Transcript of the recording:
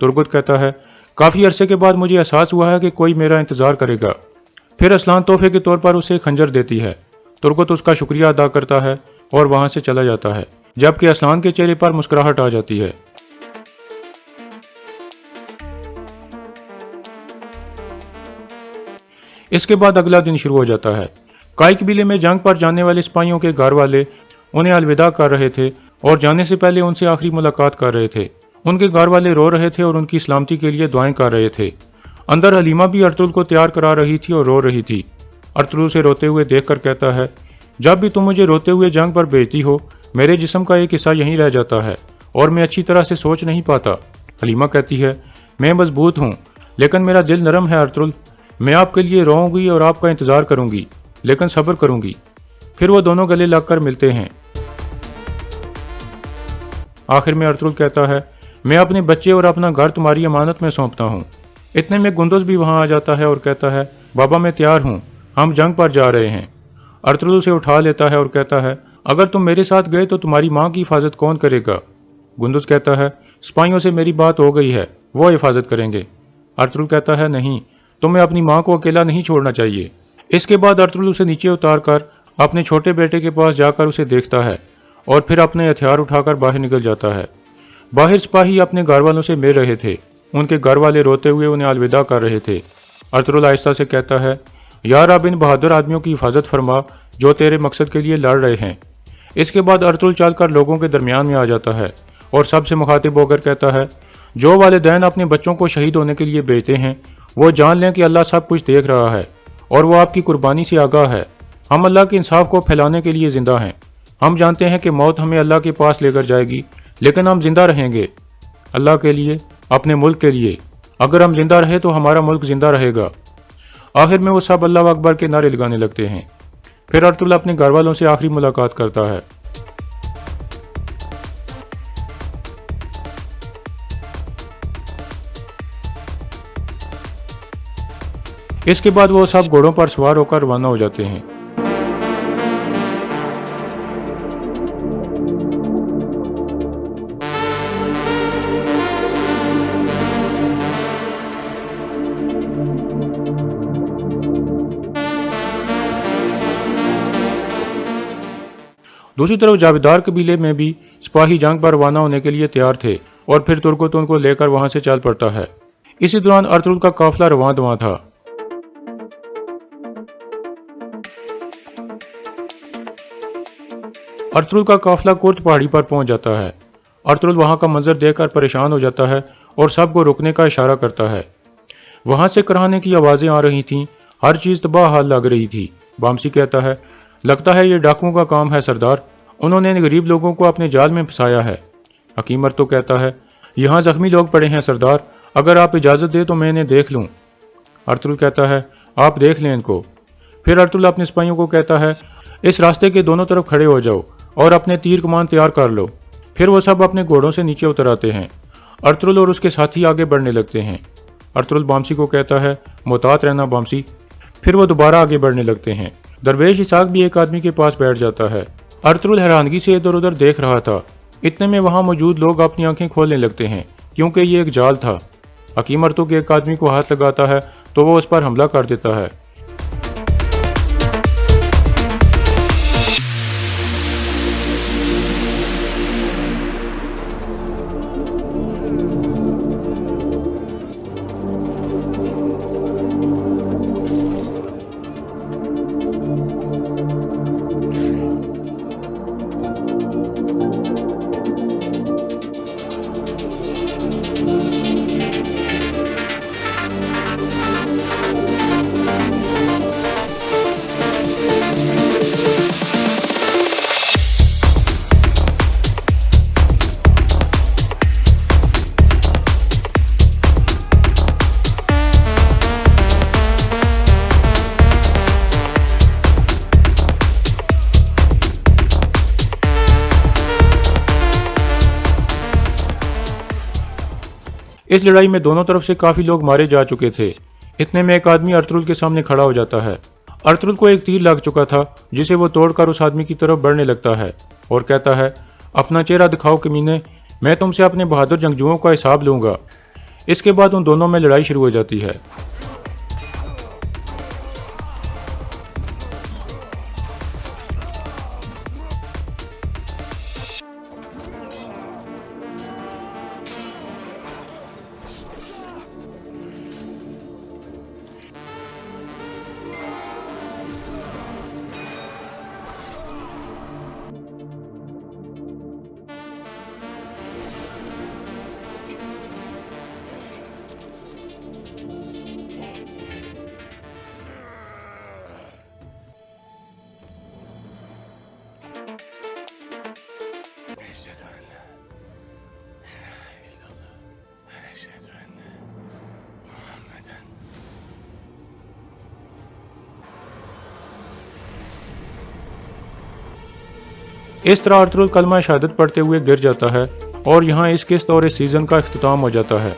Turgut कहता है, काफ़ी अरसे के बाद मुझे एहसास हुआ है कि कोई मेरा इंतज़ार करेगा। फिर असलान तोहफे के तौर पर उसे खंजर देती है। तुर्गुत उसका शुक्रिया अदा करता है और वहाँ से चला जाता है, जबकि असलान के चेहरे पर मुस्कुराहट आ जाती है। इसके बाद अगला दिन शुरू हो जाता है। काई कबीले में जंग पर जाने वाले सिपाहियों के घर वाले उन्हें अलविदा कर रहे थे और जाने से पहले उनसे आखिरी मुलाकात कर रहे थे। उनके घर वाले रो रहे थे और उनकी सलामती के लिए दुआएं कर रहे थे। अंदर हलीमा भी अर्तुल को तैयार करा रही थी और रो रही थी। अर्तुल उसे रोते हुए देखकर कहता है, जब भी तुम मुझे रोते हुए जंग पर भेजती हो, मेरे जिस्म का एक हिस्सा यहीं रह जाता है और मैं अच्छी तरह से सोच नहीं पाता। हलीमा कहती है, मैं मजबूत हूँ लेकिन मेरा दिल नरम है अर्तुल। मैं आपके लिए रोऊंगी और आपका इंतजार करूंगी, लेकिन सब्र करूंगी। फिर वो दोनों गले लगकर मिलते हैं। आखिर में अर्तुल कहता है, मैं अपने बच्चे और अपना घर तुम्हारी अमानत में सौंपता हूँ। इतने में गुंदुस भी वहाँ आ जाता है और कहता है, बाबा मैं तैयार हूँ, हम जंग पर जा रहे हैं। अर्तुल उसे उठा लेता है और कहता है, अगर तुम मेरे साथ गए तो तुम्हारी माँ की हिफाजत कौन करेगा? गुंदुस कहता है, सिपाहियों से मेरी बात हो गई है, वो हिफाजत करेंगे। अर्तुल कहता है, नहीं, तुम्हें अपनी माँ को अकेला नहीं छोड़ना चाहिए। इसके बाद अर्तुल उसे नीचे उतार कर अपने छोटे बेटे के पास जाकर उसे देखता है और फिर अपने हथियार उठाकर बाहर निकल जाता है। बाहर सिपाही अपने घर वालों से मिल रहे थे। उनके घर वाले रोते हुए उन्हें अलविदा कर रहे थे। अर्तुल आहिस्ता से कहता है, यार अब इन बहादुर आदमियों की हिफाजत फरमा जो तेरे मकसद के लिए लड़ रहे हैं। इसके बाद अर्तुल चलकर लोगों के दरमियान में आ जाता है और सबसे मुखातिब होकर कहता है, जो वालिदैन अपने बच्चों को शहीद होने के लिए भेजते हैं वो जान लें कि अल्लाह सब कुछ देख रहा है और वो आपकी कुर्बानी से आगाह है। हम अल्लाह के इंसाफ को फैलाने के लिए जिंदा हैं। हम जानते हैं कि मौत हमें अल्लाह के पास लेकर जाएगी, लेकिन हम जिंदा रहेंगे अल्लाह के लिए, अपने मुल्क के लिए। अगर हम जिंदा रहे तो हमारा मुल्क जिंदा रहेगा। आखिर में वो सब अल्लाह अकबर के नारे लगाने लगते हैं। फिर अर्तुल अपने घर वालों से आखिरी मुलाकात करता है। इसके बाद वो सब घोड़ों पर सवार होकर रवाना हो जाते हैं। दूसरी तरफ जावेदार कबीले में भी सिपाही जंग पर रवाना होने के लिए तैयार थे और फिर तुर्गुत उनको लेकर वहां से चल पड़ता है। इसी दौरान अर्तुल का काफिला रवां दवां था। अर्तुल का काफिला कुर्द पहाड़ी पर पहुंच जाता है। अर्तुल वहां का मंजर देखकर परेशान हो जाता है और सबको रुकने का इशारा करता है। वहां से कराहने की आवाजें आ रही थीं, हर चीज तबाह हाल लग रही थी। बामसी कहता है, लगता है ये डाकुओं का काम है सरदार, उन्होंने गरीब लोगों को अपने जाल में फंसाया है। हकीम अर्तुल कहता है, यहाँ जख्मी लोग पड़े हैं सरदार, अगर आप इजाजत दे तो मैं इन्हें देख लूँ। अर्तुल कहता है, आप देख लें इनको। फिर अर्तुल अपने सिपाहियों को कहता है, इस रास्ते के दोनों तरफ खड़े हो जाओ और अपने तीर कमान तैयार कर लो। फिर वो सब अपने घोड़ों से नीचे उतर आते हैं। अर्तुल और उसके साथी आगे बढ़ने लगते हैं। अर्तुल बामसी को कहता है, मोहतात रहना बामसी। फिर वो दोबारा आगे बढ़ने लगते हैं। दरवेश इसाक भी एक आदमी के पास बैठ जाता है। अर्तुल हैरानगी से इधर उधर देख रहा था। इतने में वहां मौजूद लोग अपनी आंखें खोलने लगते हैं क्योंकि ये एक जाल था। हकीम अर्तुल के एक आदमी को हाथ लगाता है तो वो उस पर हमला कर देता है। इस लड़ाई में दोनों तरफ से काफी लोग मारे जा चुके थे। इतने में एक आदमी अर्तुल के सामने खड़ा हो जाता है। अर्तुल को एक तीर लग चुका था जिसे वो तोड़कर उस आदमी की तरफ बढ़ने लगता है और कहता है, अपना चेहरा दिखाओ कमीने, मैं तुमसे अपने बहादुर जंगजुओं का हिसाब लूंगा। इसके बाद उन दोनों में लड़ाई शुरू हो जाती है। इस तरह अर्तुगरुल कलमा शहादत पढ़ते हुए गिर जाता है और यहाँ इस किस्त और इस सीज़न का इख्तिताम हो जाता है।